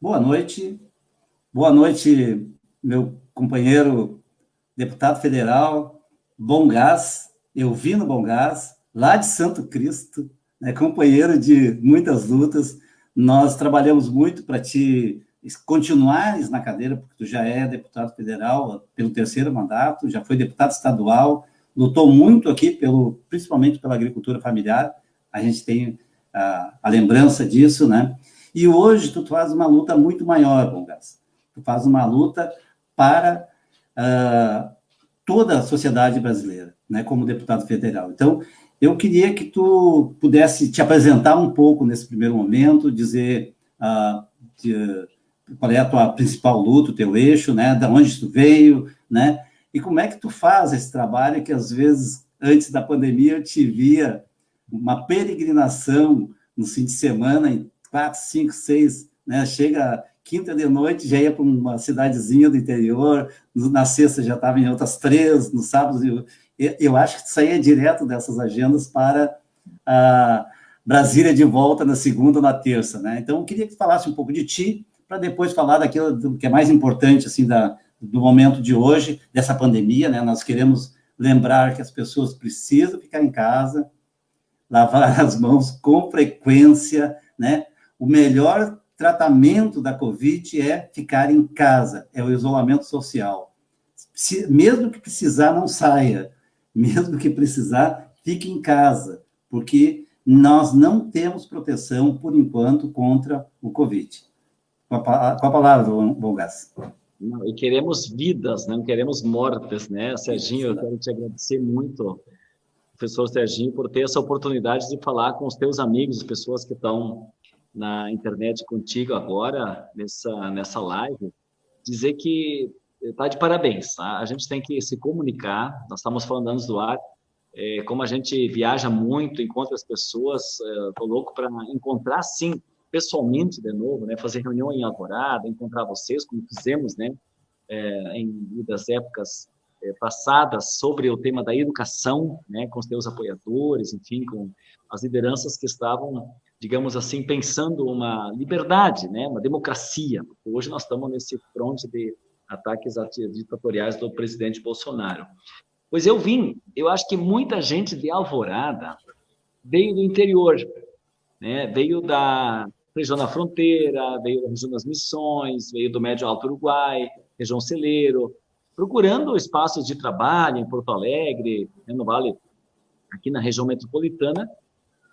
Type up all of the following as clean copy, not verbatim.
Boa noite, meu companheiro deputado federal, Bom Gás, Elvino Bom Gás, lá de Santo Cristo, né, companheiro de muitas lutas. Nós trabalhamos muito para te continuares na cadeira, porque tu já é deputado federal pelo terceiro mandato, já foi deputado estadual, lutou muito aqui, principalmente pela agricultura familiar, a gente tem a lembrança disso, né? E hoje tu faz uma luta muito maior, Bom Gás. Tu faz uma luta para toda a sociedade brasileira, né, como deputado federal. Então, eu queria que tu pudesse te apresentar um pouco nesse primeiro momento, dizer qual é a tua principal luta, o teu eixo, né, de onde tu veio, né, e como é que tu faz esse trabalho que, às vezes, antes da pandemia, eu te via uma peregrinação no fim de semana, em 4, 5, 6, né, chega quinta de noite, já ia para uma cidadezinha do interior, na sexta já estava em outras 3, no sábado, eu acho que saía direto dessas agendas para a Brasília de volta na segunda ou na terça, né? Então, eu queria que tu falasse um pouco de ti, para depois falar daquilo que é mais importante, assim, do momento de hoje, dessa pandemia, né? Nós queremos lembrar que as pessoas precisam ficar em casa, lavar as mãos com frequência, né? O melhor tratamento da Covid é ficar em casa, é o isolamento social. Mesmo que precisar, não saia. Mesmo que precisar, fique em casa, porque nós não temos proteção, por enquanto, contra o Covid. Com a palavra, Bom Gás. Não, e queremos vidas, não queremos mortes, né? Serginho, eu quero te agradecer muito, professor Serginho, por ter essa oportunidade de falar com os teus amigos, as pessoas que estão na internet contigo agora, nessa live, dizer que está de parabéns, tá? A gente tem que se comunicar, nós estamos falando anos do ar, como a gente viaja muito, encontra as pessoas, estou louco para encontrar, sim, pessoalmente de novo, né? Fazer reunião em Alvorada, encontrar vocês, como fizemos, né? Em das épocas passadas, sobre o tema da educação, né? Com os teus apoiadores, enfim, com as lideranças que estavam, digamos assim, pensando uma liberdade, né? Uma democracia. Hoje nós estamos nesse fronte de ataques ditatoriais do presidente Bolsonaro. Pois eu acho que muita gente de Alvorada veio do interior, né? Veio da região da fronteira, veio da região das Missões, veio do Médio Alto Uruguai, região Celeiro, procurando espaços de trabalho em Porto Alegre, no Vale, aqui na região metropolitana,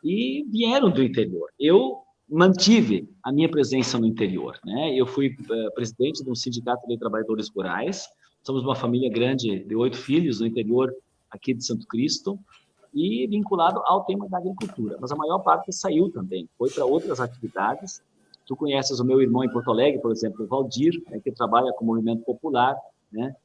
e vieram do interior. Eu mantive a minha presença no interior, né? Eu fui presidente de um sindicato de trabalhadores rurais, somos uma família grande de 8 filhos no interior aqui de Santo Cristo, e vinculado ao tema da agricultura. Mas a maior parte saiu também, foi para outras atividades. Tu conheces o meu irmão em Porto Alegre, por exemplo, o Valdir, né, que trabalha com o movimento popular, né?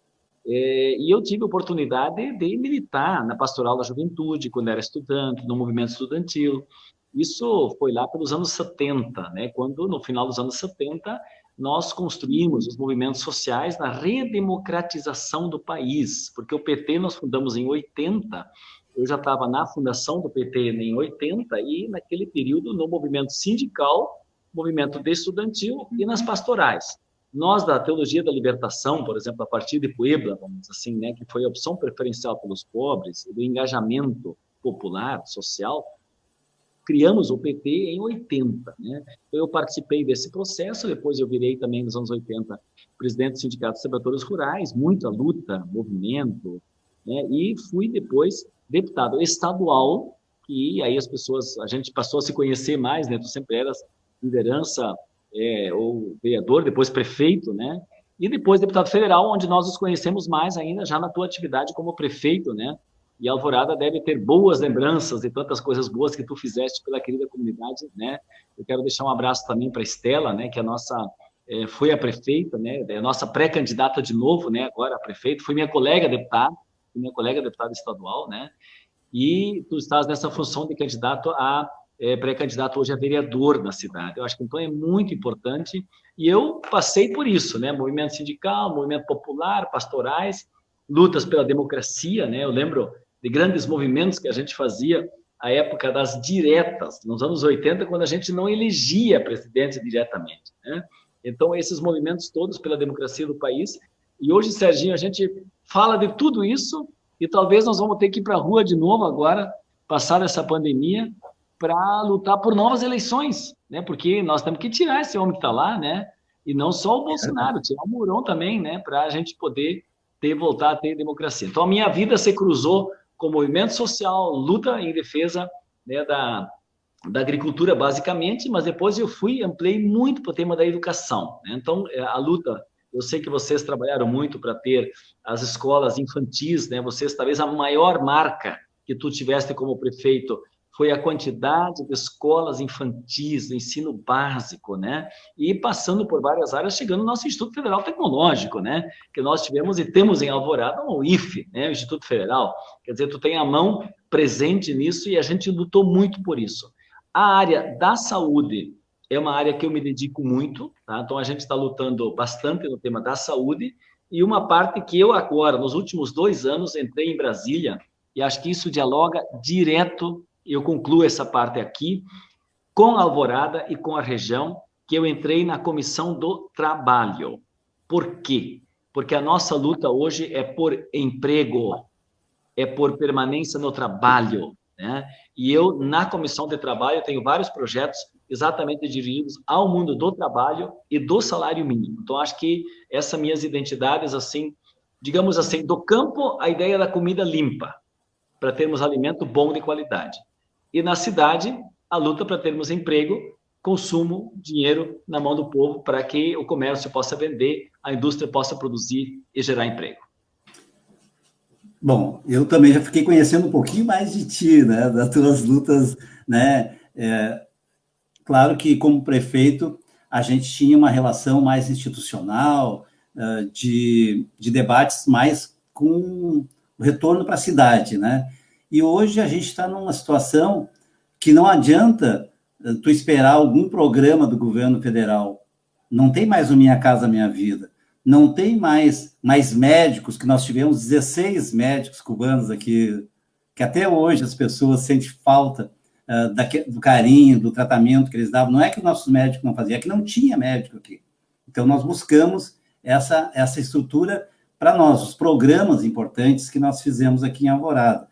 E eu tive a oportunidade de militar na Pastoral da Juventude, quando era estudante, no movimento estudantil. Isso foi lá pelos anos 70, né? Quando, no final dos anos 70, nós construímos os movimentos sociais na redemocratização do país, porque o PT nós fundamos em 80, eu já estava na fundação do PT em 80 e, naquele período, no movimento sindical, movimento estudantil e nas pastorais. Nós, da Teologia da Libertação, por exemplo, a partir de Puebla, vamos dizer assim, né, que foi a opção preferencial pelos pobres, do engajamento popular, social, criamos o PT em 80. Né? Eu participei desse processo, depois eu virei também, nos anos 80, presidente do Sindicato dos Trabalhadores Rurais, muita luta, movimento, né? E fui depois deputado estadual, e aí a gente passou a se conhecer mais, né? Tu sempre eras liderança ou vereador, depois prefeito, né? E depois deputado federal, onde nós nos conhecemos mais ainda já na tua atividade como prefeito, né? E Alvorada deve ter boas lembranças e tantas coisas boas que tu fizeste pela querida comunidade, né? Eu quero deixar um abraço também para a Estela, né? Que a nossa foi a prefeita, né? A nossa pré-candidata de novo, né? Agora a prefeita, foi minha colega deputada estadual, né? E tu estás nessa função de candidato a pré-candidato hoje a vereador na cidade. Eu acho que então é muito importante, e eu passei por isso, né? Movimento sindical, movimento popular, pastorais, lutas pela democracia, né? Eu lembro de grandes movimentos que a gente fazia à época das diretas, nos anos 80, quando a gente não elegia presidente diretamente, né? Então, esses movimentos todos pela democracia do país. E hoje, Serginho, a gente fala de tudo isso e talvez nós vamos ter que ir para a rua de novo agora, passar essa pandemia, para lutar por novas eleições, né? Porque nós temos que tirar esse homem que está lá, né? E não só o Bolsonaro, tirar o Mourão também, né? Para a gente poder voltar a ter democracia. Então, a minha vida se cruzou com movimento social, luta em defesa, né, da agricultura, basicamente, mas depois eu ampliei muito para o tema da educação, né? Então, a luta, eu sei que vocês trabalharam muito para ter as escolas infantis, né? Vocês, talvez, a maior marca que tu tiveste como prefeito foi a quantidade de escolas infantis, do ensino básico, né? E passando por várias áreas, chegando no nosso Instituto Federal Tecnológico, né? Que nós tivemos e temos em Alvorada o IFE, né? O Instituto Federal. Quer dizer, tu tem a mão presente nisso e a gente lutou muito por isso. A área da saúde é uma área que eu me dedico muito, tá? Então, a gente está lutando bastante no tema da saúde e uma parte que eu agora, nos últimos 2 anos, entrei em Brasília e acho que isso dialoga direto, eu concluo essa parte aqui, com a Alvorada e com a região, que eu entrei na Comissão do Trabalho. Por quê? Porque a nossa luta hoje é por emprego, é por permanência no trabalho, né? E eu, na Comissão de Trabalho, tenho vários projetos exatamente dirigidos ao mundo do trabalho e do salário mínimo. Então, acho que essas minhas identidades, assim, digamos assim, do campo, a ideia da comida limpa, para termos alimento bom de qualidade. E na cidade, a luta para termos emprego, consumo, dinheiro na mão do povo, para que o comércio possa vender, a indústria possa produzir e gerar emprego. Bom, eu também já fiquei conhecendo um pouquinho mais de ti, né, das tuas lutas, né? Claro que, como prefeito, a gente tinha uma relação mais institucional, de debates mais com o retorno para a cidade, né? E hoje a gente está numa situação que não adianta tu esperar algum programa do governo federal. Não tem mais o Minha Casa Minha Vida. Não tem mais médicos, que nós tivemos 16 médicos cubanos aqui, que até hoje as pessoas sentem falta do carinho, do tratamento que eles davam. Não é que os nossos médicos não faziam, é que não tinha médico aqui. Então, nós buscamos essa estrutura para nós, os programas importantes que nós fizemos aqui em Alvorada.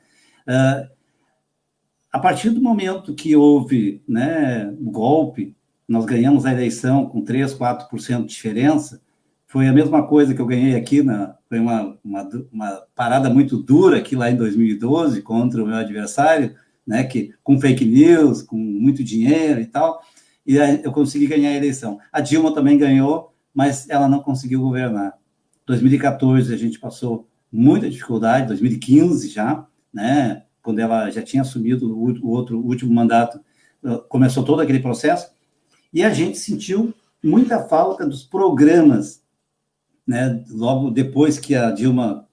A partir do momento que houve, né, o golpe, nós ganhamos a eleição com 3%, 4% de diferença, foi a mesma coisa que eu ganhei aqui, foi uma parada muito dura aqui lá em 2012 contra o meu adversário, né, que, com fake news, com muito dinheiro e tal, e aí eu consegui ganhar a eleição. A Dilma também ganhou, mas ela não conseguiu governar. 2014 a gente passou muita dificuldade, 2015 já, né, quando ela já tinha assumido o último mandato, começou todo aquele processo, e a gente sentiu muita falta dos programas, né? Logo depois que a Dilma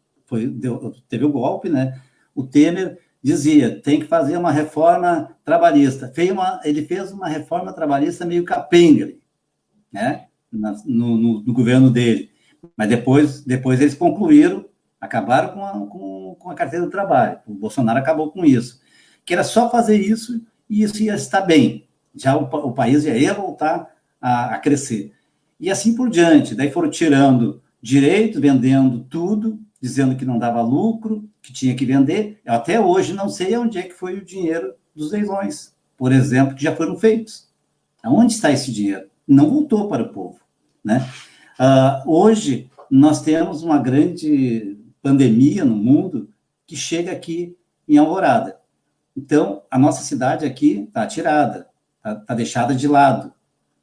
teve o golpe, né? O Temer dizia, tem que fazer uma reforma trabalhista. Ele fez uma reforma trabalhista meio capenga, né? No governo dele. Mas depois eles concluíram, acabaram com a carteira do trabalho. O Bolsonaro acabou com isso. Que era só fazer isso e isso ia estar bem. Já o país já ia voltar a crescer. E assim por diante. Daí foram tirando direito, vendendo tudo, dizendo que não dava lucro, que tinha que vender. Eu até hoje não sei onde é que foi o dinheiro dos leilões, por exemplo, que já foram feitos. Onde está esse dinheiro? Não voltou para o povo, né? Hoje, nós temos uma grande pandemia no mundo que chega aqui em Alvorada. Então, a nossa cidade aqui está tirada, está deixada de lado.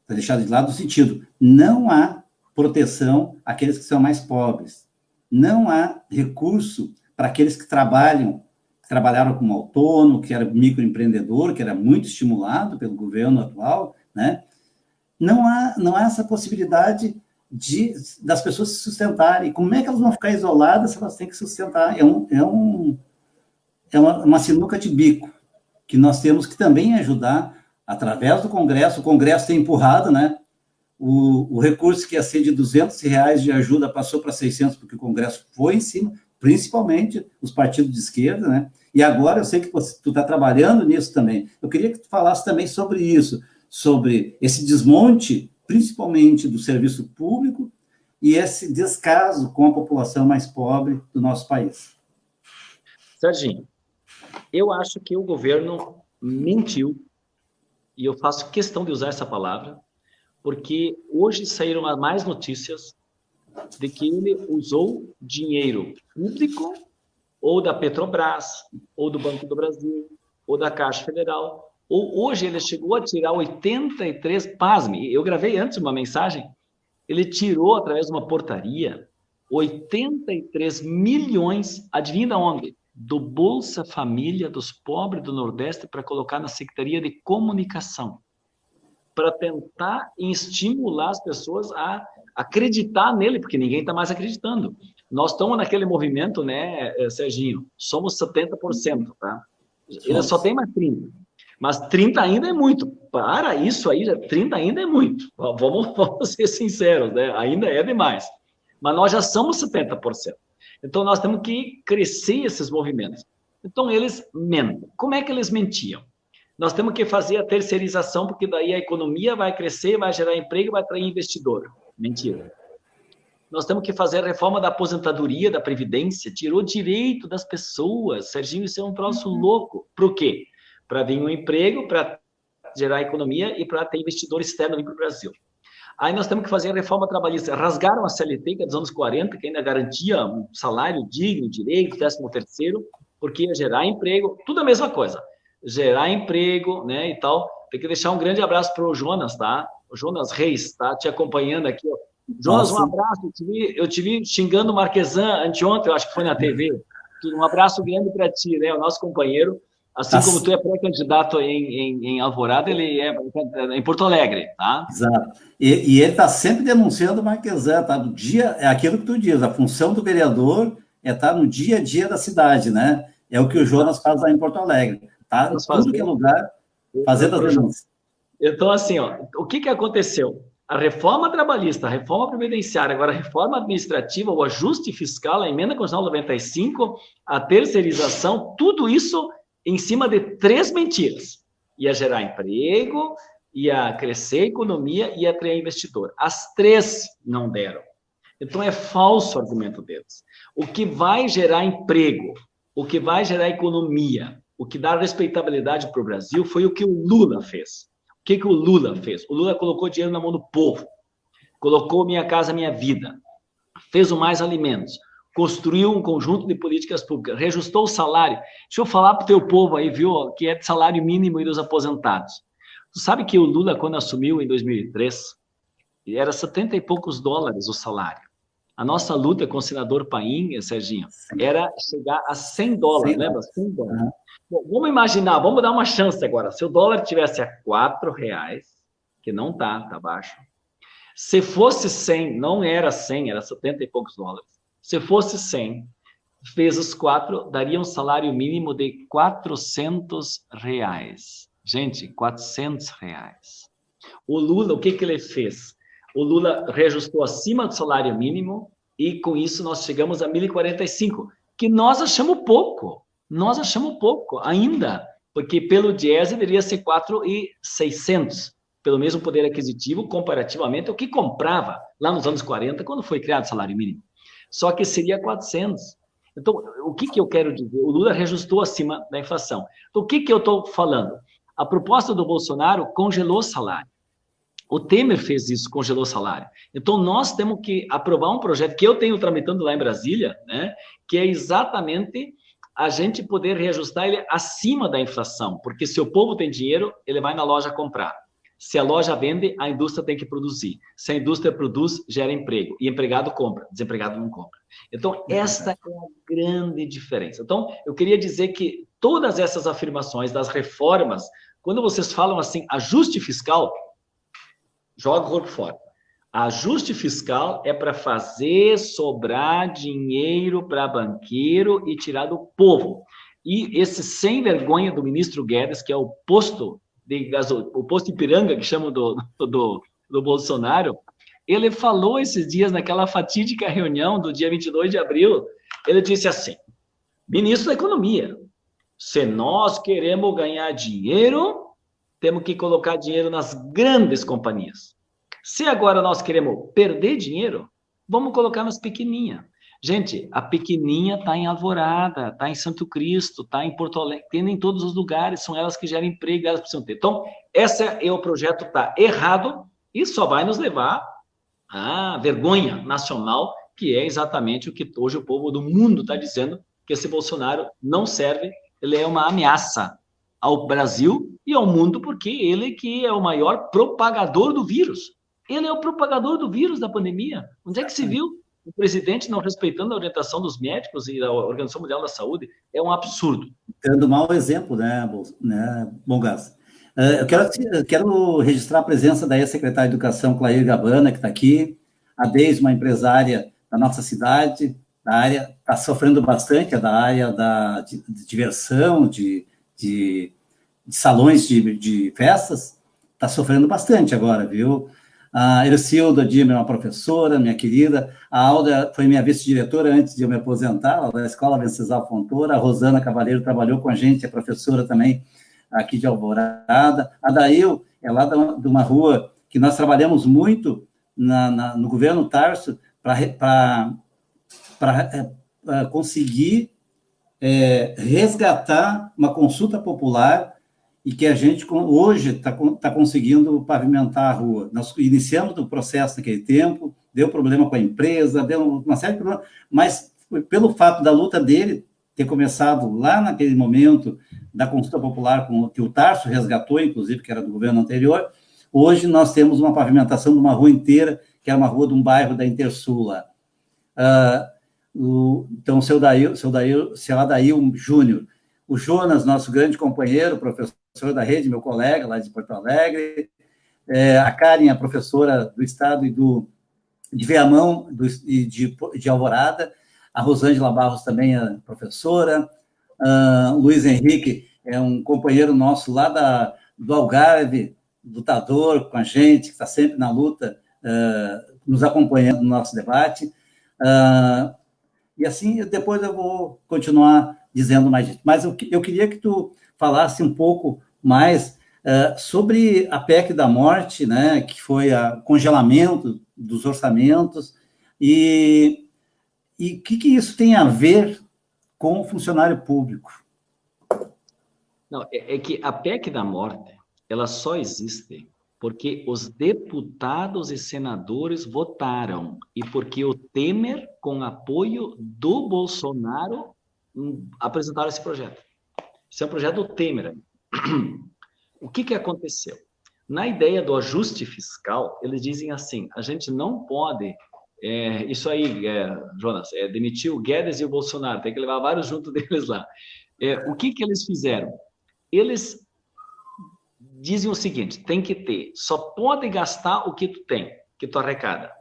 Está deixada de lado no sentido, não há proteção àqueles que são mais pobres. Não há recurso para aqueles que trabalharam como autônomo, que era microempreendedor, que era muito estimulado pelo governo atual, né? Não há essa possibilidade das pessoas se sustentarem. Como é que elas vão ficar isoladas se elas têm que sustentar? É uma sinuca de bico que nós temos que também ajudar através do Congresso. O Congresso tem empurrado, né? O recurso que ia ser de R$200 de ajuda passou para 600, porque o Congresso foi em cima, principalmente os partidos de esquerda, né? E agora eu sei que tu está trabalhando nisso também. Eu queria que tu falasse também sobre isso, sobre esse desmonte principalmente do serviço público, e esse descaso com a população mais pobre do nosso país. Serginho, eu acho que o governo mentiu, e eu faço questão de usar essa palavra, porque hoje saíram mais notícias de que ele usou dinheiro público, ou da Petrobras, ou do Banco do Brasil, ou da Caixa Federal, ou hoje ele chegou a tirar 83, pasme, eu gravei antes uma mensagem, ele tirou, através de uma portaria, 83 milhões, adivinha de onde? Do Bolsa Família dos pobres do Nordeste para colocar na Secretaria de Comunicação, para tentar estimular as pessoas a acreditar nele, porque ninguém está mais acreditando. Nós estamos naquele movimento, né, Serginho? Somos 70%, tá? Ele só tem mais 30%. Mas 30 ainda é muito. Para isso aí, 30 ainda é muito. Vamos ser sinceros, né? Ainda é demais. Mas nós já somos 70%. Então, nós temos que crescer esses movimentos. Então, eles mentem. Como é que eles mentiam? Nós temos que fazer a terceirização, porque daí a economia vai crescer, vai gerar emprego, vai atrair investidor. Mentira. Nós temos que fazer a reforma da aposentadoria, da previdência, tirou direito das pessoas. Serginho, isso é um troço louco. Para o quê? Para vir um emprego, para gerar economia e para ter investidor externo vir para o Brasil. Aí nós temos que fazer a reforma trabalhista. Rasgaram a CLT, que é dos anos 40, que ainda garantia um salário digno, direito, 13º, porque ia gerar emprego, tudo a mesma coisa. Gerar emprego, né, e tal. Tem que deixar um grande abraço para o Jonas, tá? O Jonas Reis, tá? Te acompanhando aqui, ó. Jonas, um abraço. Eu te vi xingando o Marquesan anteontem, eu acho que foi na TV. Um abraço grande para ti, né? O nosso companheiro. Assim como tu é pré-candidato em Alvorada, ele é em Porto Alegre, tá? Exato. E ele está sempre denunciando o Marquesan, tá? No dia, é aquilo que tu diz, a função do vereador é estar no dia a dia da cidade, né? É o que o Jonas faz lá em Porto Alegre. Tá? Em tudo que é lugar, fazendo as denúncias. Então, assim, ó, o que aconteceu? A reforma trabalhista, a reforma previdenciária, agora a reforma administrativa, o ajuste fiscal, a emenda constitucional 95, a terceirização, tudo isso em cima de 3 mentiras. Ia gerar emprego, ia crescer a economia, ia atrair investidor. As 3 não deram. Então, é falso o argumento deles. O que vai gerar emprego, o que vai gerar economia, o que dá respeitabilidade para o Brasil foi o que o Lula fez. O que o Lula fez? O Lula colocou dinheiro na mão do povo, colocou Minha Casa Minha Vida, fez o Mais Alimentos, construiu um conjunto de políticas públicas, reajustou o salário. Deixa eu falar para o teu povo aí, viu, que é de salário mínimo e dos aposentados. Tu sabe que o Lula, quando assumiu em 2003, era 70 e poucos dólares o salário. A nossa luta com o senador Paim, Serginho, era chegar a 100 dólares, lembra? 100 dólares. Bom, vamos imaginar, vamos dar uma chance agora. Se o dólar tivesse a R$4, que não tá baixo. Se fosse 100, não era 100, era 70 e poucos dólares. Se fosse 100, vezes 4, daria um salário mínimo de R$400. Gente, R$400. O Lula, o que ele fez? O Lula reajustou acima do salário mínimo e, com isso, nós chegamos a 1.045, que nós achamos pouco. Nós achamos pouco ainda, porque pelo Diese deveria ser 4.600, pelo mesmo poder aquisitivo, comparativamente ao que comprava lá nos anos 40, quando foi criado o salário mínimo. Só que seria 400. Então, o que eu quero dizer? O Lula reajustou acima da inflação. Então, o que eu estou falando? A proposta do Bolsonaro congelou o salário. O Temer fez isso, congelou o salário. Então, nós temos que aprovar um projeto que eu tenho tramitando lá em Brasília, né, que é exatamente a gente poder reajustar ele acima da inflação, porque se o povo tem dinheiro, ele vai na loja comprar. Se a loja vende, a indústria tem que produzir. Se a indústria produz, gera emprego. E empregado compra, desempregado não compra. Então, esta é a grande diferença. Então, eu queria dizer que todas essas afirmações das reformas, quando vocês falam assim, ajuste fiscal, joga o corpo fora. Ajuste fiscal é para fazer sobrar dinheiro para banqueiro e tirar do povo. E esse sem vergonha do ministro Guedes, que é o posto de o posto Ipiranga, que chamam do Bolsonaro, ele falou esses dias naquela fatídica reunião do dia 22 de abril, ele disse assim, ministro da Economia, se nós queremos ganhar dinheiro, temos que colocar dinheiro nas grandes companhias. Se agora nós queremos perder dinheiro, vamos colocar nas pequenininhas. Gente, a pequenininha está em Alvorada, está em Santo Cristo, está em Porto Alegre, tem em todos os lugares, são elas que geram emprego, elas precisam ter. Então, esse é o projeto, está errado e só vai nos levar à vergonha nacional, que é exatamente o que hoje o povo do mundo está dizendo, que esse Bolsonaro não serve, ele é uma ameaça ao Brasil e ao mundo, porque ele que é o maior propagador do vírus. Ele é o propagador do vírus da pandemia. Onde é que se viu o presidente não respeitando a orientação dos médicos e da Organização Mundial da Saúde? É um absurdo. Dando mau exemplo, né, Bongás? Eu quero registrar a presença da ex-secretária de Educação, Clair Gabana, que está aqui, a Deise, uma empresária da nossa cidade, da área, está sofrendo bastante, da área de diversão, de salões de festas, está sofrendo bastante agora, viu? A Ercilda Dimer, uma professora, minha querida. A Alda foi minha vice-diretora antes de eu me aposentar, da Escola Venceslau Fontoura. A Rosana Cavaleiro trabalhou com a gente, é professora também aqui de Alvorada. A Dail é lá de uma rua que nós trabalhamos muito no governo Tarso para conseguir resgatar uma consulta popular e que a gente hoje está conseguindo pavimentar a rua. Nós iniciamos o processo naquele tempo, deu problema com a empresa, deu uma série de problemas, mas pelo fato da luta dele ter começado lá naquele momento da consulta popular, que o Tarso resgatou, inclusive, que era do governo anterior, hoje nós temos uma pavimentação de uma rua inteira, que é uma rua de um bairro da Intersula. Então, o seu Adail Júnior, o Jonas, nosso grande companheiro, professor da rede, meu colega lá de Porto Alegre, a Karen, a professora do Estado e de Viamão e de Alvorada, a Rosângela Barros também é professora, o Luiz Henrique é um companheiro nosso lá do Algarve, lutador com a gente, que está sempre na luta, nos acompanhando no nosso debate, e assim, depois eu vou continuar dizendo mais disso. Mas eu queria que tu falasse um pouco mais sobre a PEC da morte, né, que foi o congelamento dos orçamentos, e o que isso tem a ver com o funcionário público? Não, é que a PEC da morte, ela só existe porque os deputados e senadores votaram e porque o Temer, com apoio do Bolsonaro, apresentaram esse projeto. Esse é um projeto do Temer. O que aconteceu? Na ideia do ajuste fiscal, eles dizem assim, a gente não pode... isso aí, Jonas, demitir o Guedes e o Bolsonaro, tem que levar vários junto deles lá. O que eles fizeram? Eles dizem o seguinte, tem que ter, só pode gastar o que tu tem, que tu arrecada.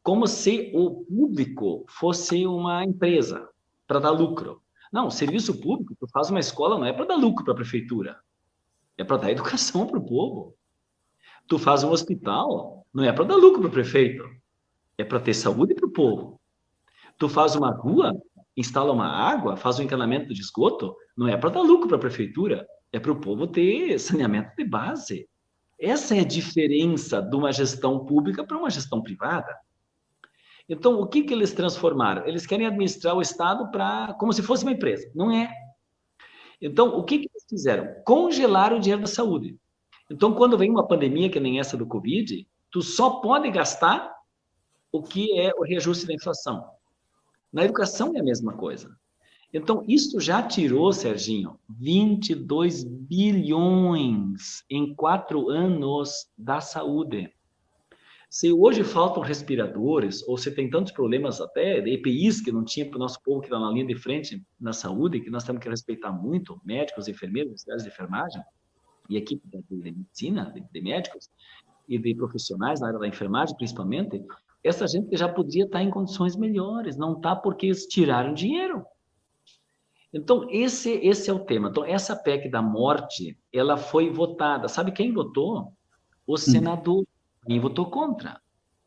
Como se o público fosse uma empresa, para dar lucro. Não, serviço público, tu faz uma escola, não é para dar lucro para a prefeitura, é para dar educação para o povo. Tu faz um hospital, não é para dar lucro para o prefeito, é para ter saúde para o povo. Tu faz uma rua, instala uma água, faz um encanamento de esgoto, não é para dar lucro para a prefeitura, é para o povo ter saneamento de base. Essa é a diferença de uma gestão pública para uma gestão privada. Então, o que eles transformaram? Eles querem administrar o Estado como se fosse uma empresa. Não é. Então, o que eles fizeram? Congelaram o dinheiro da saúde. Então, quando vem uma pandemia que nem essa do Covid, tu só pode gastar o que é o reajuste da inflação. Na educação é a mesma coisa. Então, isso já tirou, Serginho, 22 bilhões em 4 anos da saúde. Se hoje faltam respiradores, ou se tem tantos problemas até de EPIs que não tinha para o nosso povo que está na linha de frente na saúde, que nós temos que respeitar muito, médicos, enfermeiros, auxiliares de enfermagem, e equipe de medicina, de médicos, e de profissionais na área da enfermagem, principalmente, essa gente que já podia estar em condições melhores, não está porque eles tiraram dinheiro. Então, esse é o tema. Então, essa PEC da morte, ela foi votada. Sabe quem votou? O senador. Quem votou contra.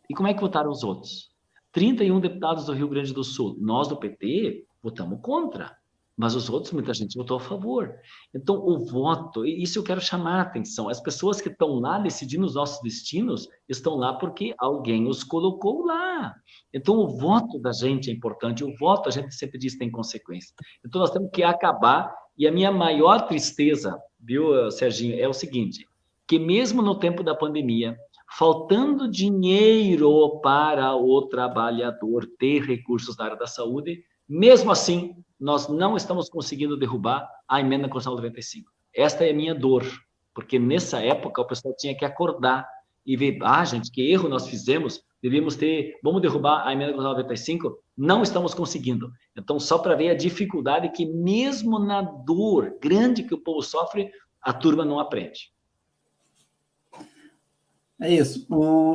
E como é que votaram os outros? 31 deputados do Rio Grande do Sul. Nós, do PT, votamos contra. mas os outros, muita gente votou a favor. Então, o voto, e isso eu quero chamar a atenção, as pessoas que estão lá decidindo os nossos destinos, estão lá porque alguém os colocou lá. Então, o voto da gente é importante, o voto, a gente sempre diz, tem consequência. Então, nós temos que acabar, e a minha maior tristeza, viu, Serginho, é o seguinte, que mesmo no tempo da pandemia, faltando dinheiro para o trabalhador ter recursos na área da saúde, mesmo assim, nós não estamos conseguindo derrubar a emenda constitucional 95. Esta é a minha dor, porque nessa época o pessoal tinha que acordar e ver, gente, que erro nós fizemos, devíamos ter, vamos derrubar a emenda constitucional 95, não estamos conseguindo. Então, só para ver a dificuldade que mesmo na dor grande que o povo sofre, a turma não aprende. É isso.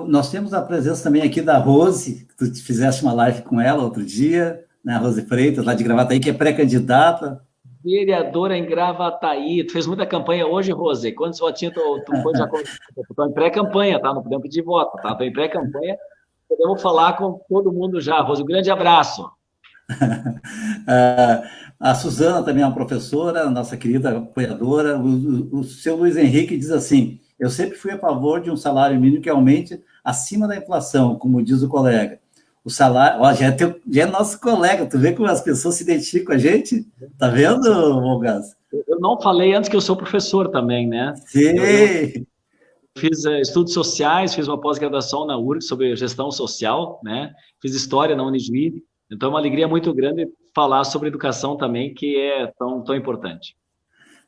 Nós temos a presença também aqui da Rose, que tu fizeste uma live com ela outro dia, né, a Rose Freitas, lá de Gravataí, que é pré-candidata. Vereadora em Gravataí. Tu fez muita campanha hoje, Rose? Quantos votinhos tu foi já? Estou em pré-campanha, tá? Não podemos pedir voto, tá? Estou em pré-campanha. Podemos falar com todo mundo já, Rose. Um grande abraço. A Suzana também é uma professora, nossa querida apoiadora. O seu Luiz Henrique diz assim: eu sempre fui a favor de um salário mínimo que aumente acima da inflação, como diz o colega. O salário, já é nosso colega, tu vê como as pessoas se identificam com a gente? Tá vendo, Volgas? Eu não falei antes que eu sou professor também, né? Sim. Eu fiz estudos sociais, fiz uma pós-graduação na URGS sobre gestão social, né? Fiz história na Unijuí. Então, é uma alegria muito grande falar sobre educação também, que é tão importante.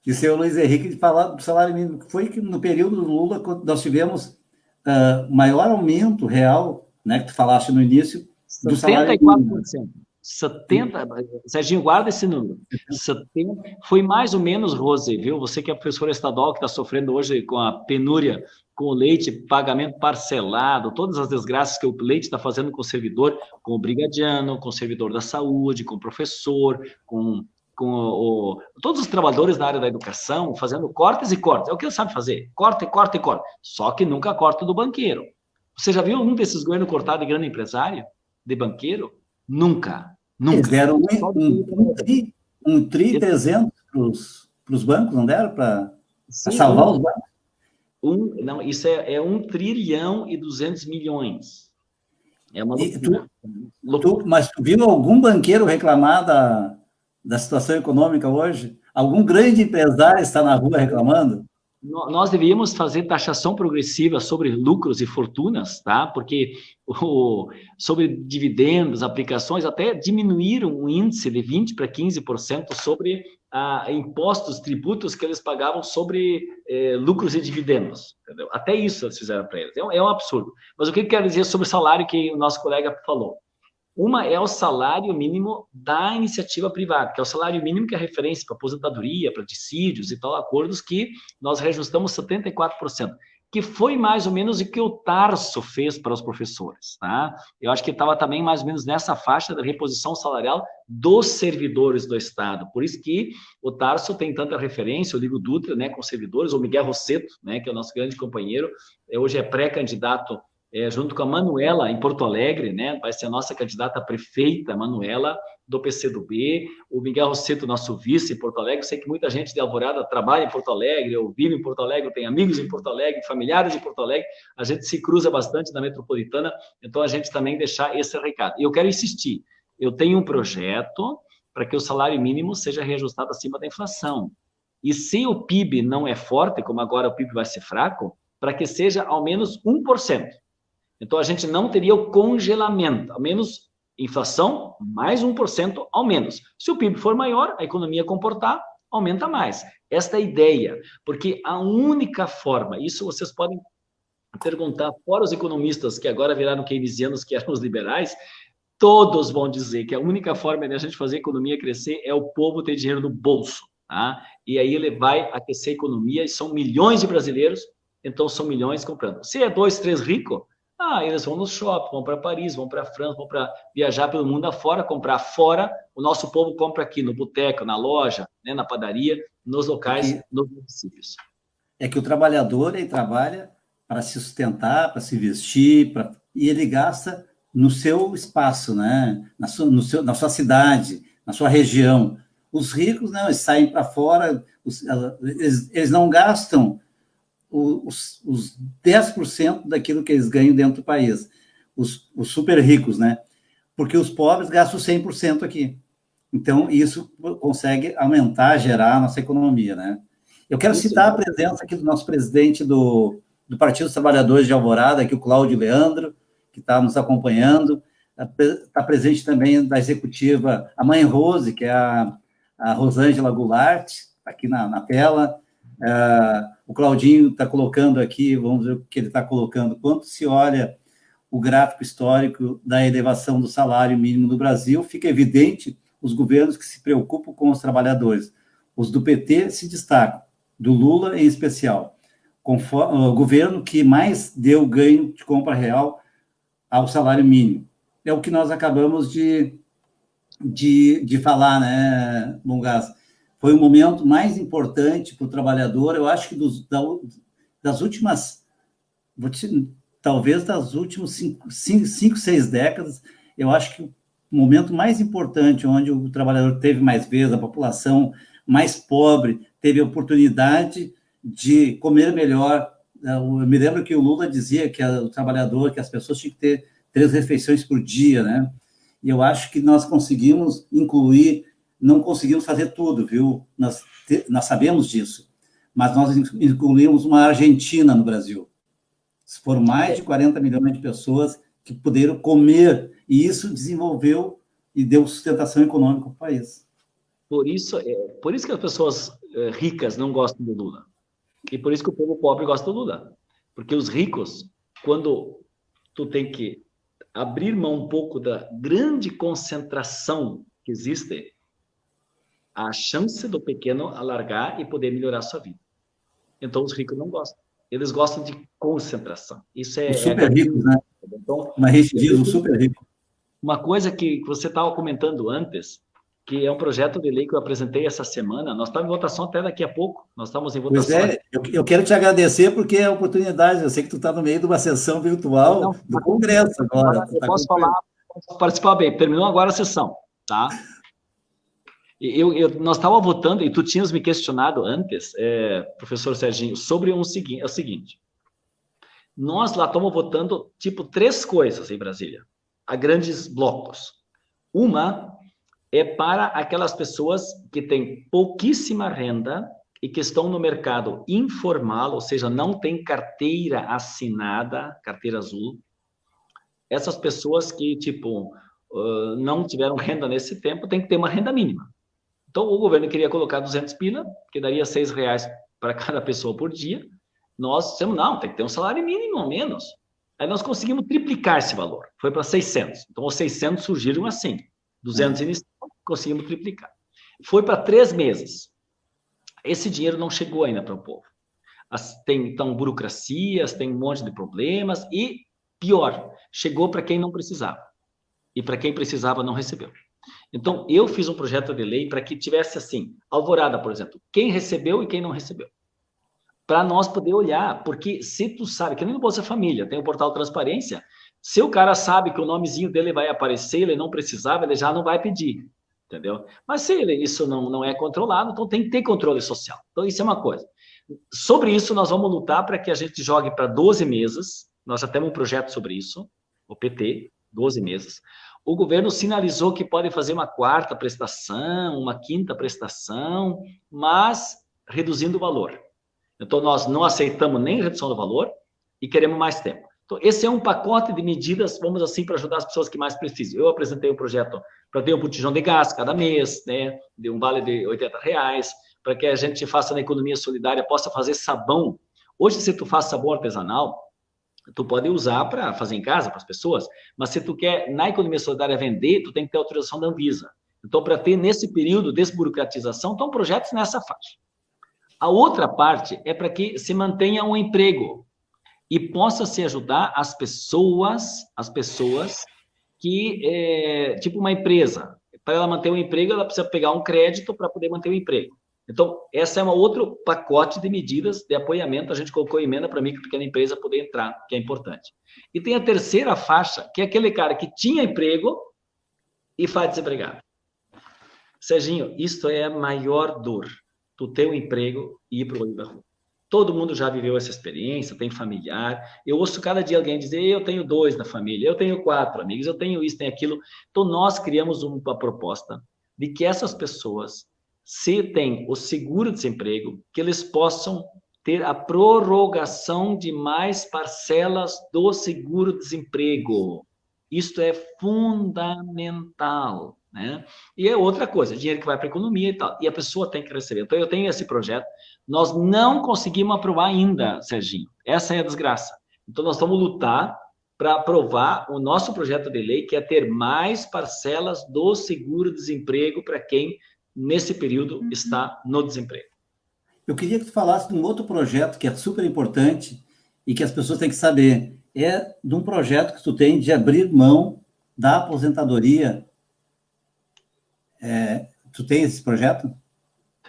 E o senhor Luiz Henrique falar do salário mínimo, foi que no período do Lula, quando nós tivemos maior aumento real, né, que tu falaste no início, do 74%. salário mínimo. 70%, Serginho, guarda esse número. 70%, foi mais ou menos, Rose, viu? Você que é professora estadual, que está sofrendo hoje com a penúria, com o leite, pagamento parcelado, todas as desgraças que o leite está fazendo com o servidor, com o brigadiano, com o servidor da saúde, com o professor, com todos os trabalhadores da área da educação, fazendo cortes e cortes. É o que ele sabe fazer, corte, corte e corte. Só que nunca corta do banqueiro. Você já viu um desses governos cortar de grande empresário? De banqueiro? Nunca. Eles deram um tri 300 para os bancos, não deram? Para salvar os bancos? Não, isso é 1 trilhão e 200 milhões. É uma loucura. Mas tu viu algum banqueiro reclamar da situação econômica hoje? Algum grande empresário está na rua reclamando? Nós deveríamos fazer taxação progressiva sobre lucros e fortunas, tá? Porque sobre dividendos, aplicações, até diminuíram o índice de 20% para 15% sobre impostos, tributos que eles pagavam sobre lucros e dividendos. Entendeu? Até isso eles fizeram para eles. É um absurdo. Mas o que eu quero dizer sobre o salário que o nosso colega falou? Uma é o salário mínimo da iniciativa privada, que é o salário mínimo que é referência para aposentadoria, para dissídios e tal, acordos que nós reajustamos 74%, que foi mais ou menos o que o Tarso fez para os professores, tá? Eu acho que estava também mais ou menos nessa faixa da reposição salarial dos servidores do Estado. Por isso que o Tarso tem tanta referência, o Ligo Dutra, né, com servidores, o Miguel Rosseto, né, que é o nosso grande companheiro, hoje é pré-candidato junto com a Manuela, em Porto Alegre, né? Vai ser a nossa candidata a prefeita, Manuela, do PCdoB, o Miguel Rosseto, nosso vice em Porto Alegre. Eu sei que muita gente de Alvorada trabalha em Porto Alegre, ou vive em Porto Alegre, tem amigos em Porto Alegre, familiares em Porto Alegre, a gente se cruza bastante na metropolitana, então a gente também deixar esse recado. E eu quero insistir, eu tenho um projeto para que o salário mínimo seja reajustado acima da inflação. E se o PIB não é forte, como agora o PIB vai ser fraco, para que seja ao menos 1%. Então, a gente não teria o congelamento, ao menos inflação, mais 1% ao menos. Se o PIB for maior, a economia comportar, aumenta mais. Esta é a ideia, porque a única forma, isso vocês podem perguntar fora os economistas que agora viraram keynesianos, que eram os liberais, todos vão dizer que a única forma de a gente fazer a economia crescer é o povo ter dinheiro no bolso, tá? E aí ele vai aquecer a economia, e são milhões de brasileiros, então são milhões comprando. Se é 2, 3 ricos, eles vão no shopping, vão para Paris, vão para França, vão para viajar pelo mundo afora, comprar fora. O nosso povo compra aqui no boteco, na loja, né, na padaria, nos locais, nos municípios. É que o trabalhador, ele trabalha para se sustentar, para se vestir, e ele gasta no seu espaço, né? Na sua cidade, na sua região. Os ricos, não, eles saem para fora, eles não gastam os 10% daquilo que eles ganham dentro do país, os super ricos, né? Porque os pobres gastam 100% aqui. Então, isso consegue aumentar, gerar a nossa economia, né? Eu quero citar a presença aqui do nosso presidente do Partido dos Trabalhadores de Alvorada, aqui o Cláudio Leandro, que está nos acompanhando. Está presente também da executiva a mãe Rose, que é a Rosângela Goulart, aqui na tela. O Claudinho está colocando aqui, vamos ver o que ele está colocando. Quando se olha o gráfico histórico da elevação do salário mínimo no Brasil, fica evidente os governos que se preocupam com os trabalhadores. Os do PT se destacam, do Lula em especial. O governo que mais deu ganho de compra real ao salário mínimo. É o que nós acabamos de falar, né, Bongás? Foi o momento mais importante para o trabalhador, eu acho que das últimas, talvez das últimas 5, 6 décadas, eu acho que o momento mais importante, onde o trabalhador teve mais vez, a população mais pobre teve a oportunidade de comer melhor. Eu me lembro que o Lula dizia que o trabalhador, que as pessoas tinham que ter 3 refeições por dia, né? E eu acho que nós conseguimos incluir, não conseguimos fazer tudo, viu? Nós sabemos disso, mas nós incluímos uma Argentina no Brasil. Foram mais de 40 milhões de pessoas que puderam comer, e isso desenvolveu e deu sustentação econômica para o país. Por isso que as pessoas ricas não gostam do Lula. E por isso que o povo pobre gosta do Lula. Porque os ricos, quando tu tem que abrir mão um pouco da grande concentração que existe, a chance do pequeno alargar e poder melhorar a sua vida. Então, os ricos não gostam. Eles gostam de concentração. Isso é... Os super ricos, né? Então, uma gente diz o super rico. Uma coisa que você estava comentando antes, que é um projeto de lei que eu apresentei essa semana, nós estamos em votação até daqui a pouco, nós estamos em votação... Pois é, eu quero te agradecer porque é a oportunidade, eu sei que tu está no meio de uma sessão virtual do Congresso agora. Eu posso falar, posso participar bem, terminou agora a sessão, tá? Nós estávamos votando, e tu tinhas me questionado antes, professor Serginho, sobre o seguinte, nós lá estamos votando, tipo, 3 coisas em Brasília, a grandes blocos. Uma é para aquelas pessoas que têm pouquíssima renda e que estão no mercado informal, ou seja, não tem carteira assinada, carteira azul. Essas pessoas que, tipo, não tiveram renda nesse tempo, tem que ter uma renda mínima. Então, o governo queria colocar 200 pila, que daria R$6 para cada pessoa por dia. Nós dissemos, não, tem que ter um salário mínimo ao menos. Aí nós conseguimos triplicar esse valor, foi para 600. Então, os 600 surgiram assim, 200 iniciais, conseguimos triplicar. Foi para 3 meses. Esse dinheiro não chegou ainda para o povo. Tem, então, burocracias, tem um monte de problemas e, pior, chegou para quem não precisava. E para quem precisava não recebeu. Então, eu fiz um projeto de lei para que tivesse assim, Alvorada, por exemplo, quem recebeu e quem não recebeu. Para nós poder olhar, porque se tu sabe, que nem no Bolsa Família, tem o portal Transparência, se o cara sabe que o nomezinho dele vai aparecer, ele não precisava, ele já não vai pedir, entendeu? Mas se isso não é controlado, então tem que ter controle social. Então, isso é uma coisa. Sobre isso, nós vamos lutar para que a gente jogue para 12 meses, nós já temos um projeto sobre isso, o PT, 12 meses. O governo sinalizou que pode fazer uma 4ª prestação, uma 5ª prestação, mas reduzindo o valor. Então, nós não aceitamos nem redução do valor e queremos mais tempo. Então, esse é um pacote de medidas, vamos assim, para ajudar as pessoas que mais precisam. Eu apresentei um projeto para ter um botijão de gás cada mês, né, de um vale de R$80, para que a gente faça na economia solidária, possa fazer sabão. Hoje, se tu faz sabão artesanal, tu pode usar para fazer em casa, para as pessoas, mas se tu quer, na economia solidária, vender, tu tem que ter autorização da Anvisa. Então, para ter, nesse período, desburocratização, estão projetos nessa faixa. A outra parte é para que se mantenha um emprego e possa se ajudar as pessoas que, tipo uma empresa, para ela manter um emprego, ela precisa pegar um crédito para poder manter o emprego. Então, essa é um outro pacote de medidas de apoiamento, a gente colocou emenda para a micro e pequena empresa poder entrar, que é importante. E tem a terceira faixa, que é aquele cara que tinha emprego e faz desempregado. Serginho, isto é a maior dor, tu ter um emprego e ir para o olho da rua. Todo mundo já viveu essa experiência, tem familiar. Eu ouço cada dia alguém dizer, eu tenho 2 na família, eu tenho 4 amigos, eu tenho isso, tenho aquilo. Então, nós criamos uma proposta de que essas pessoas, se têm o seguro-desemprego, que eles possam ter a prorrogação de mais parcelas do seguro-desemprego. Isto é fundamental, né? E é outra coisa, dinheiro que vai para a economia e tal, e a pessoa tem que receber. Então, eu tenho esse projeto, nós não conseguimos aprovar ainda, Serginho, essa é a desgraça. Então, nós vamos lutar para aprovar o nosso projeto de lei, que é ter mais parcelas do seguro-desemprego para quem, nesse período, está no desemprego. Eu queria que tu falasse de um outro projeto que é super importante e que as pessoas têm que saber. É de um projeto que tu tem de abrir mão da aposentadoria. Tu tem esse projeto?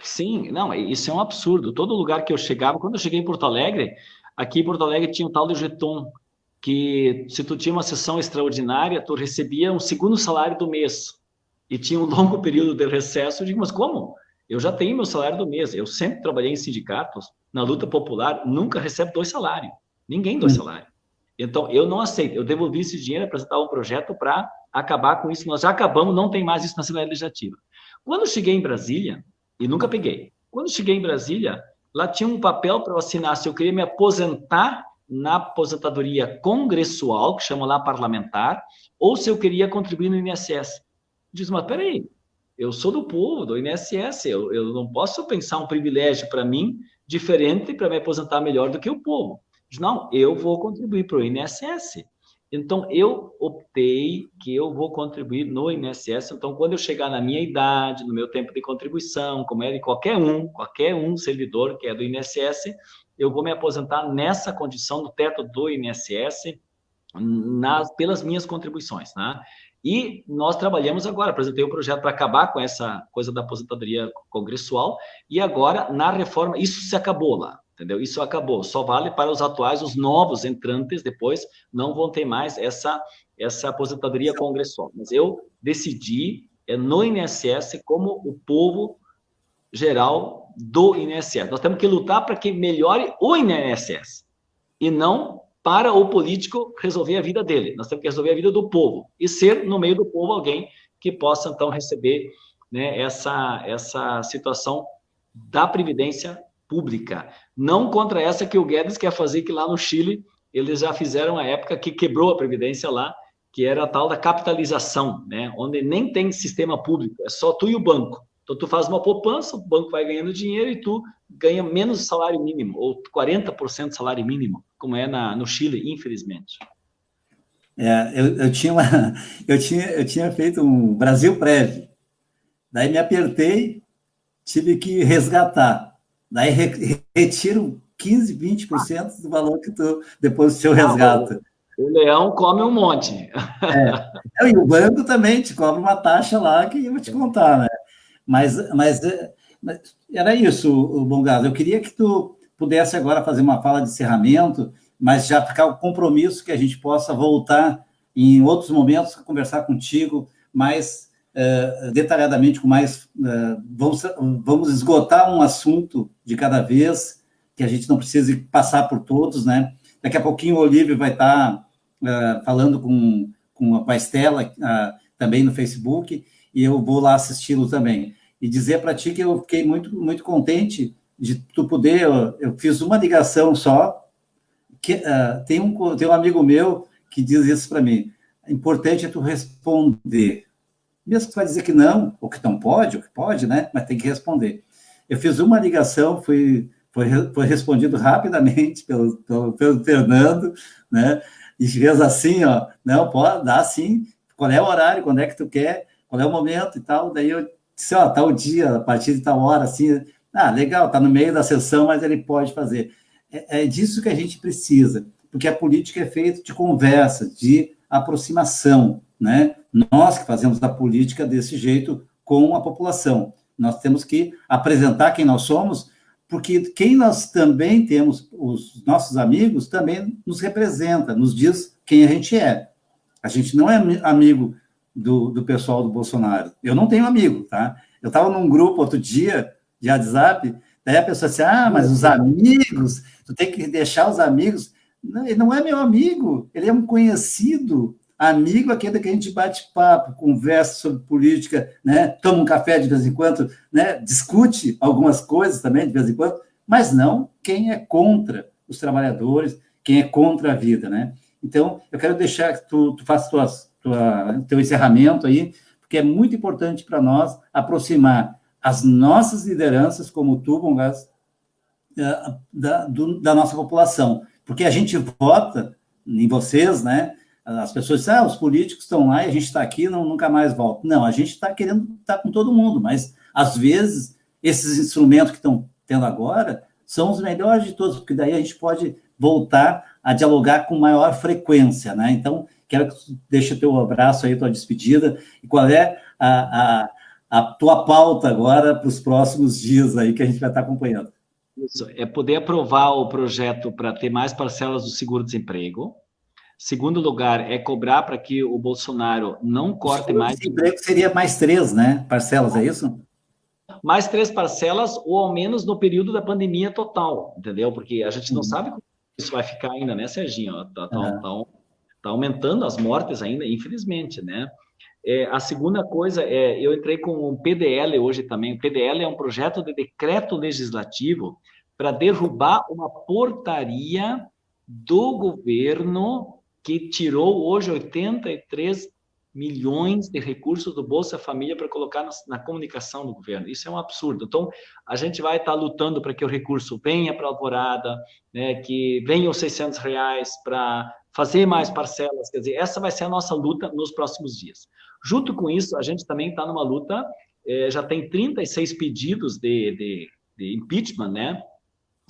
Sim, não, isso é um absurdo. Todo lugar que eu chegava, quando eu cheguei em Porto Alegre, aqui em Porto Alegre tinha um tal do Jeton, que se tu tinha uma sessão extraordinária, tu recebia um segundo salário do mês. E tinha um longo período de recesso. Eu digo, mas como? Eu já tenho meu salário do mês. Eu sempre trabalhei em sindicatos, na luta popular, nunca recebo 2 salários. Ninguém 2 salários. Então, eu não aceito. Eu devolvi esse dinheiro, apresentar um projeto para acabar com isso. Nós já acabamos, não tem mais isso na Assembleia Legislativa. Quando eu cheguei em Brasília, e nunca peguei, quando eu cheguei em Brasília, lá tinha um papel para eu assinar se eu queria me aposentar na aposentadoria congressual, que chama lá parlamentar, ou se eu queria contribuir no INSS. Diz, mas peraí, eu sou do povo, do INSS, eu não posso pensar um privilégio para mim diferente para me aposentar melhor do que o povo. Diz, não, eu vou contribuir para o INSS. Então, eu optei que eu vou contribuir no INSS. Então, quando eu chegar na minha idade, no meu tempo de contribuição, como é de qualquer um servidor que é do INSS, eu vou me aposentar nessa condição do teto do INSS pelas minhas contribuições, né? E nós trabalhamos agora, apresentei um projeto para acabar com essa coisa da aposentadoria congressual, e agora, na reforma, isso se acabou lá. Entendeu? Isso acabou, só vale para os atuais, os novos entrantes depois não vão ter mais essa aposentadoria congressual. Mas eu decidi no INSS como o povo geral do INSS. Nós temos que lutar para que melhore o INSS e não para o político resolver a vida dele. Nós temos que resolver a vida do povo e ser no meio do povo alguém que possa então receber, né, essa situação da previdência pública, não contra essa que o Guedes quer fazer, que lá no Chile eles já fizeram a época que quebrou a previdência lá, que era a tal da capitalização, né? Onde nem tem sistema público, é só tu e o banco. Então tu faz uma poupança, o banco vai ganhando dinheiro e tu ganha menos salário mínimo, ou 40% de salário mínimo, como é no Chile, infelizmente. Eu tinha feito um Brasil Prévio, daí me apertei, tive que resgatar. Daí retiro 15, 20% do valor que tu depois do seu resgata. O leão come um monte. E o banco também te cobra uma taxa lá que eu vou te contar, né? Mas era isso, o Bongado. Eu queria que tu pudesse agora fazer uma fala de encerramento, mas já ficar o compromisso que a gente possa voltar em outros momentos, conversar contigo mais detalhadamente, com mais vamos esgotar um assunto de cada vez, que a gente não precise passar por todos, né? Daqui a pouquinho o Olívio vai estar falando com a Estela também no Facebook, e eu vou lá assisti-lo também. E dizer para ti que eu fiquei muito, muito contente de tu poder... Eu fiz uma ligação só, que tem um amigo meu que diz isso para mim, importante é tu responder. Mesmo que tu vai dizer que não, ou que não pode, ou que pode, né? Mas tem que responder. Eu fiz uma ligação, foi respondido rapidamente pelo Fernando, né? E fez assim, ó, não, pode, dá sim, qual é o horário, quando é que tu quer, qual é o momento e tal. Daí eu disse, ó, tal dia, a partir de tal hora, assim, legal, tá no meio da sessão, mas ele pode fazer. É disso que a gente precisa, porque a política é feita de conversa, de aproximação, né? Nós que fazemos a política desse jeito com a população. Nós temos que apresentar quem nós somos, porque quem nós também temos, os nossos amigos, também nos representa, nos diz quem a gente é. A gente não é amigo do pessoal do Bolsonaro. Eu não tenho amigo, tá? Eu estava num grupo outro dia de WhatsApp, daí a pessoa disse, mas os amigos, tu tem que deixar os amigos. Não, ele não é meu amigo, ele é um conhecido, amigo aquele que a gente bate papo, conversa sobre política, né? Toma um café de vez em quando, né? Discute algumas coisas também de vez em quando, mas não quem é contra os trabalhadores, quem é contra a vida, né? Então, eu quero deixar que tu faça teu encerramento aí, porque é muito importante para nós aproximar as nossas lideranças, como tu, Bongás, da nossa população, porque a gente vota em vocês, né? As pessoas dizem, os políticos estão lá e a gente está aqui, nunca mais volta. Não, a gente está querendo estar com todo mundo, mas, às vezes, esses instrumentos que estão tendo agora são os melhores de todos, porque daí a gente pode voltar a dialogar com maior frequência, né? Então, quero que tu deixe teu abraço aí, tua despedida, e qual é a tua pauta agora para os próximos dias aí que a gente vai estar acompanhando. Isso, é poder aprovar o projeto para ter mais parcelas do seguro-desemprego. Segundo lugar, é cobrar para que o Bolsonaro não corte mais... O seguro-desemprego seria mais 3, né? Parcelas, é isso? Mais 3 parcelas, ou ao menos no período da pandemia total, entendeu? Porque a gente não sabe como isso vai ficar ainda, né, Serginho? Tá aumentando as mortes ainda, infelizmente, né? A segunda coisa eu entrei com um PDL hoje também. O PDL é um projeto de decreto legislativo para derrubar uma portaria do governo que tirou hoje 83 milhões de recursos do Bolsa Família para colocar na comunicação do governo. Isso é um absurdo. Então, a gente vai estar lutando para que o recurso venha para a Alvorada, né, que venham os R$600 para fazer mais parcelas. Quer dizer, essa vai ser a nossa luta nos próximos dias. Junto com isso, a gente também está numa luta, já tem 36 pedidos de impeachment, né,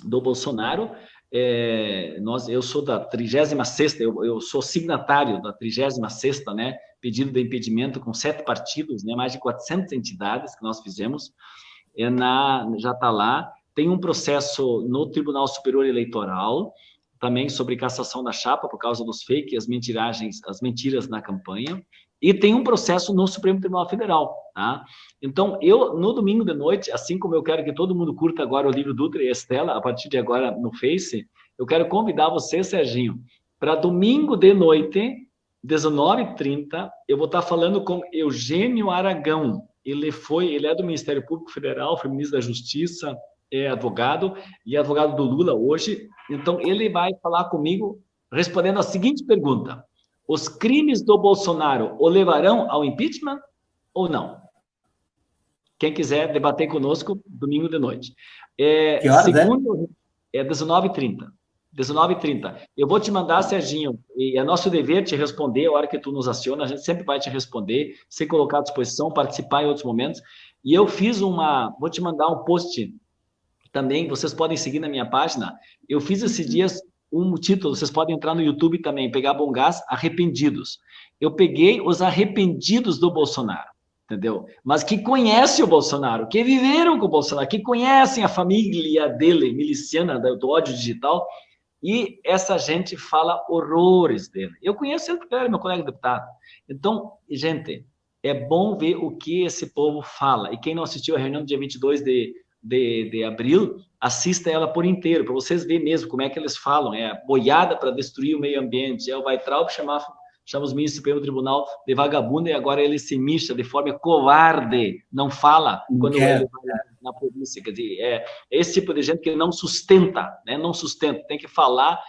do Bolsonaro. Eu sou da 36ª, eu sou signatário da 36ª, né, pedido de impedimento com 7 partidos, né, mais de 400 entidades que nós fizemos, já está lá. Tem um processo no Tribunal Superior Eleitoral, também sobre cassação da chapa por causa dos fake, as mentiras na campanha, e tem um processo no Supremo Tribunal Federal, tá? Então, no domingo de noite, assim como eu quero que todo mundo curta agora o livro Dutra e Estela, a partir de agora no Face, eu quero convidar você, Serginho, para domingo de noite, 19h30, eu vou estar falando com Eugênio Aragão. Ele é do Ministério Público Federal, foi ministro da Justiça, é advogado, e é advogado do Lula hoje. Então, ele vai falar comigo respondendo a seguinte pergunta: os crimes do Bolsonaro o levarão ao impeachment ou não? Quem quiser debater conosco, domingo de noite. Que horas, segundo, é 19h30. 19h30. Eu vou te mandar, Serginho, e é nosso dever te responder a hora que tu nos aciona, a gente sempre vai te responder, se colocar à disposição, participar em outros momentos. E eu vou te mandar um post também, vocês podem seguir na minha página. Eu fiz esses dias um título, vocês podem entrar no YouTube também, pegar Bongás Arrependidos. Eu peguei os arrependidos do Bolsonaro, entendeu? Mas que conhecem o Bolsonaro, que viveram com o Bolsonaro, que conhecem a família dele, miliciana, do ódio digital, e essa gente fala horrores dele. Eu conheço ele porque ele era meu colega deputado. Então, gente, é bom ver o que esse povo fala. E quem não assistiu a reunião do dia 22 de abril, assista ela por inteiro, para vocês verem mesmo como é que eles falam. É boiada para destruir o meio ambiente. É o Weintraub chama os ministros do Supremo Tribunal de vagabundo, e agora ele se mixa de forma covarde, não fala quando ele vai na polícia. Quer dizer, é esse tipo de gente que não sustenta, né? Não sustenta, tem que falar,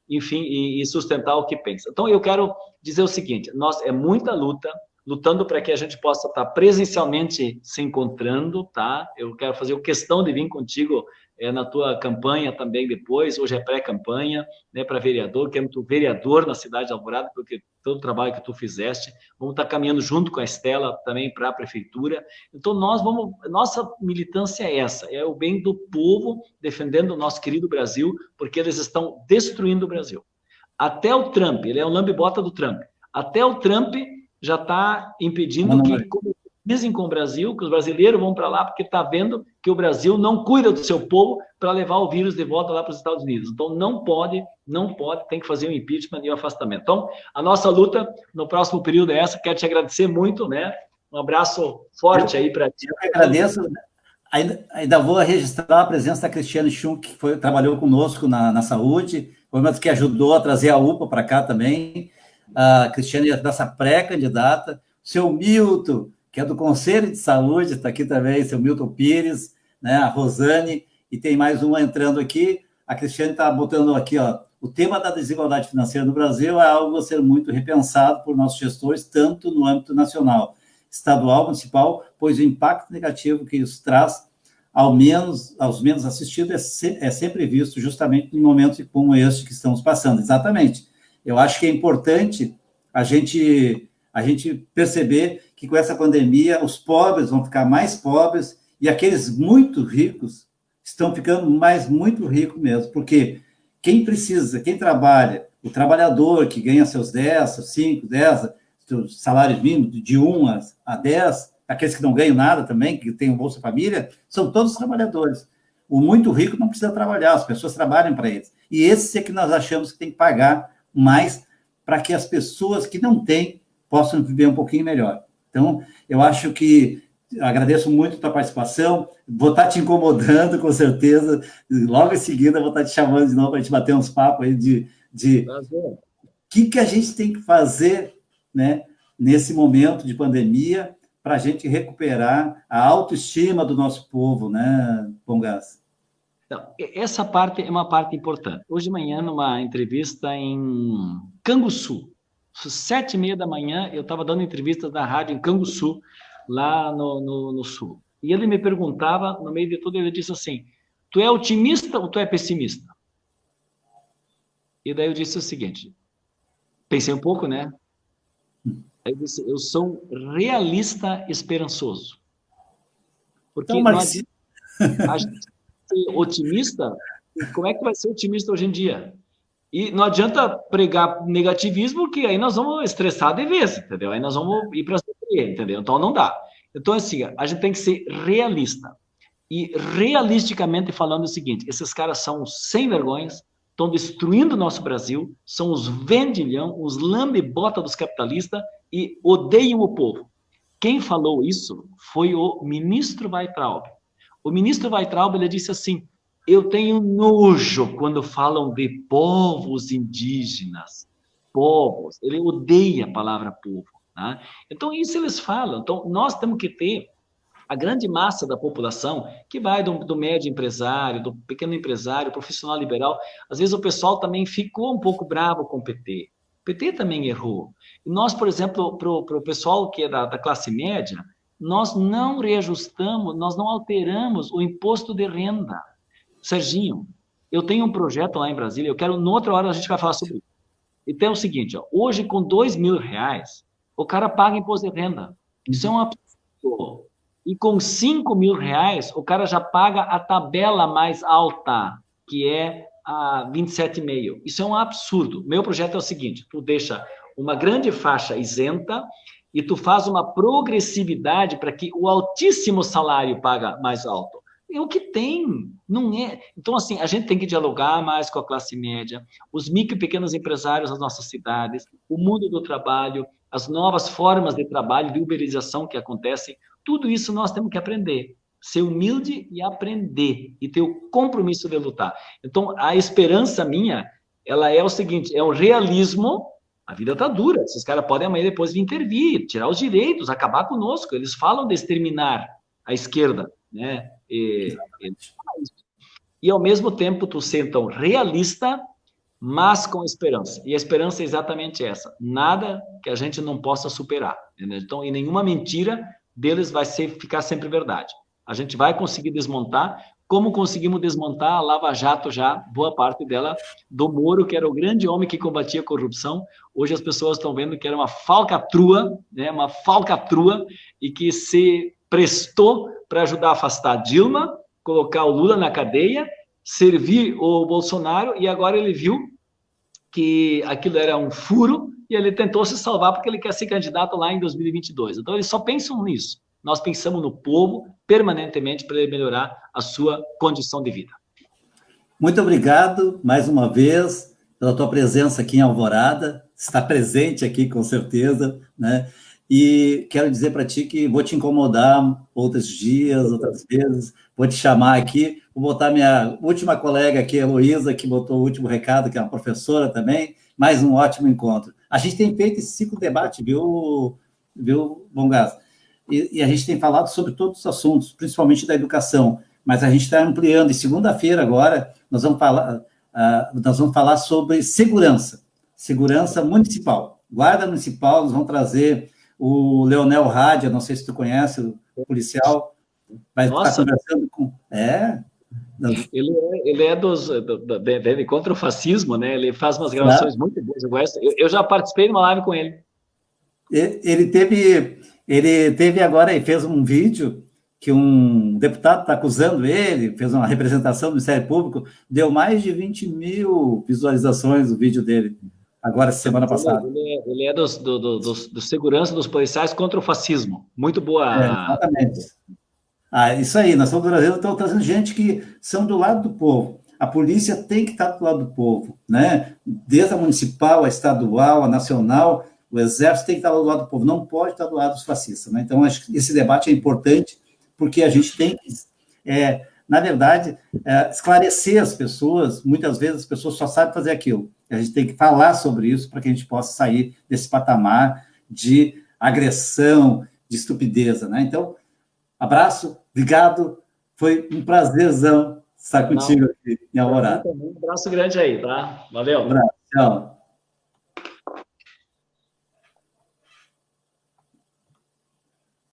enfim, e sustentar o que pensa. Então, eu quero dizer o seguinte: é muita luta, lutando para que a gente possa estar presencialmente se encontrando, tá? Eu quero fazer questão de vir contigo na tua campanha também depois. Hoje é pré-campanha, né, para vereador, quero tu vereador na cidade de Alvorada, porque todo o trabalho que tu fizeste, vamos estar caminhando junto com a Estela também para a prefeitura. Então, nossa militância é essa, é o bem do povo, defendendo o nosso querido Brasil, porque eles estão destruindo o Brasil. Até o Trump, ele é o lambe-bota do Trump, até o Trump já está impedindo que comunicem com o Brasil, que os brasileiros vão para lá, porque está vendo que o Brasil não cuida do seu povo para levar o vírus de volta lá para os Estados Unidos. Então, não pode, tem que fazer um impeachment e um afastamento. Então, a nossa luta no próximo período é essa. Quero te agradecer muito, né? Um abraço forte aí para ti. Eu que agradeço. Ainda vou registrar a presença da Cristiane Schunk, que trabalhou conosco na saúde, foi uma das que ajudou a trazer a UPA para cá também. A Cristiane é nossa pré-candidata. O seu Milton, que é do Conselho de Saúde, está aqui também, seu Milton Pires, né? A Rosane, e tem mais uma entrando aqui. A Cristiane está botando aqui, ó, o tema da desigualdade financeira no Brasil é algo a ser muito repensado por nossos gestores, tanto no âmbito nacional, estadual, municipal, pois o impacto negativo que isso traz, aos menos assistidos, é sempre visto justamente em momentos como este que estamos passando. Exatamente. Eu acho que é importante a gente perceber que com essa pandemia os pobres vão ficar mais pobres e aqueles muito ricos estão ficando muito ricos mesmo, porque quem precisa, quem trabalha, o trabalhador que ganha seus 10, seus 5, 10, seus salários mínimos de 1 a 10, aqueles que não ganham nada também, que têm o Bolsa Família, são todos trabalhadores. O muito rico não precisa trabalhar, as pessoas trabalham para eles. E esse é que nós achamos que tem que pagar mais para que as pessoas que não têm possam viver um pouquinho melhor. Então, eu acho que agradeço muito a tua participação, vou estar te incomodando, com certeza, logo em seguida vou estar te chamando de novo para a gente bater uns papos aí de o que a gente tem que fazer, né, nesse momento de pandemia para a gente recuperar a autoestima do nosso povo, né, Bongás? Então, essa parte é uma parte importante. Hoje de manhã, numa entrevista em Canguçu, 7h30 da manhã, eu estava dando entrevistas na rádio em Canguçu, lá no sul. E ele me perguntava, no meio de tudo, ele disse assim, tu é otimista ou tu é pessimista? E daí eu disse o seguinte, pensei um pouco, né? Aí eu disse, eu sou realista esperançoso. Porque então, não adianta a gente ser otimista, como é que vai ser otimista hoje em dia? E não adianta pregar negativismo, que aí nós vamos estressar de vez, entendeu? Aí nós vamos ir para a CPI, entendeu? Então não dá. Então, assim, a gente tem que ser realista. E realisticamente falando o seguinte, esses caras são os sem vergonhas, estão destruindo o nosso Brasil, são os vendilhão, os lambe-bota dos capitalistas e odeiam o povo. Quem falou isso foi o ministro Weintraub. O ministro Weintraub, ele disse assim, eu tenho nojo quando falam de povos indígenas, povos. Ele odeia a palavra povo. Tá? Então, isso eles falam. Então, nós temos que ter a grande massa da população, que vai do médio empresário, do pequeno empresário, profissional liberal. Às vezes o pessoal também ficou um pouco bravo com o PT. O PT também errou. E nós, por exemplo, para o pessoal que é da classe média, nós não reajustamos, nós não alteramos o imposto de renda. Serginho, eu tenho um projeto lá em Brasília, noutra hora a gente vai falar sobre isso. Então é o seguinte, ó, hoje com R$2.000, o cara paga imposto de renda. Isso é um absurdo. E com R$5.000, o cara já paga a tabela mais alta, que é a 27,5. Isso é um absurdo. Meu projeto é o seguinte, tu deixa uma grande faixa isenta e tu faz uma progressividade para que o altíssimo salário paga mais alto. É o que tem, não é? Então, assim, a gente tem que dialogar mais com a classe média, os micro e pequenos empresários das nossas cidades, o mundo do trabalho, as novas formas de trabalho, de uberização que acontecem, tudo isso nós temos que aprender. Ser humilde e aprender, e ter o compromisso de lutar. Então, a esperança minha, ela é o seguinte, é o realismo, a vida está dura, esses caras podem amanhã depois vir intervir, tirar os direitos, acabar conosco, eles falam de exterminar a esquerda, né? E ao mesmo tempo tu ser então realista, mas com esperança. E a esperança é exatamente essa. Nada que a gente não possa superar. Entendeu? Então, e nenhuma mentira deles vai ficar sempre verdade. A gente vai conseguir desmontar, como conseguimos desmontar a Lava Jato já, boa parte dela, do Moro, que era o grande homem que combatia a corrupção. Hoje as pessoas estão vendo que era uma falcatrua, né? Uma falcatrua, e que se prestou para ajudar a afastar Dilma, colocar o Lula na cadeia, servir o Bolsonaro, e agora ele viu que aquilo era um furo, e ele tentou se salvar porque ele quer ser candidato lá em 2022. Então, eles só pensam nisso. Nós pensamos no povo permanentemente para ele melhorar a sua condição de vida. Muito obrigado, mais uma vez, pela tua presença aqui em Alvorada. Está presente aqui, com certeza, né? E quero dizer para ti que vou te incomodar outros dias, outras vezes, vou te chamar aqui, vou botar minha última colega aqui, a Heloísa, que botou o último recado, que é uma professora também, mais um ótimo encontro. A gente tem feito esse ciclo de debate, viu, Bongás? E a gente tem falado sobre todos os assuntos, principalmente da educação, mas a gente está ampliando, e segunda-feira agora nós vamos falar sobre segurança municipal, guarda municipal, nós vamos trazer o Leonel Rádia, não sei se tu conhece, o policial, vai estar conversando com... Ele é contra o fascismo, né? Ele faz umas gravações muito boas. Eu já participei de uma live com ele. Ele teve agora, ele fez um vídeo que um deputado está acusando ele, fez uma representação do Ministério Público, deu mais de 20 mil visualizações o vídeo dele, agora, semana passada. Ele é do segurança dos policiais contra o fascismo. Muito boa. Exatamente. Isso aí, nós estamos no Brasil, estamos trazendo gente que são do lado do povo. A polícia tem que estar do lado do povo, né? Desde a municipal, a estadual, a nacional, o exército tem que estar do lado do povo, não pode estar do lado dos fascistas, né? Então, acho que esse debate é importante, porque a gente tem que, na verdade, esclarecer as pessoas. Muitas vezes as pessoas só sabem fazer aquilo. A gente tem que falar sobre isso para que a gente possa sair desse patamar de agressão, de estupideza, né? Então, abraço, obrigado, foi um prazerzão estar contigo aqui em Alvorada. Um abraço grande aí, tá? Valeu. Um abraço, tchau.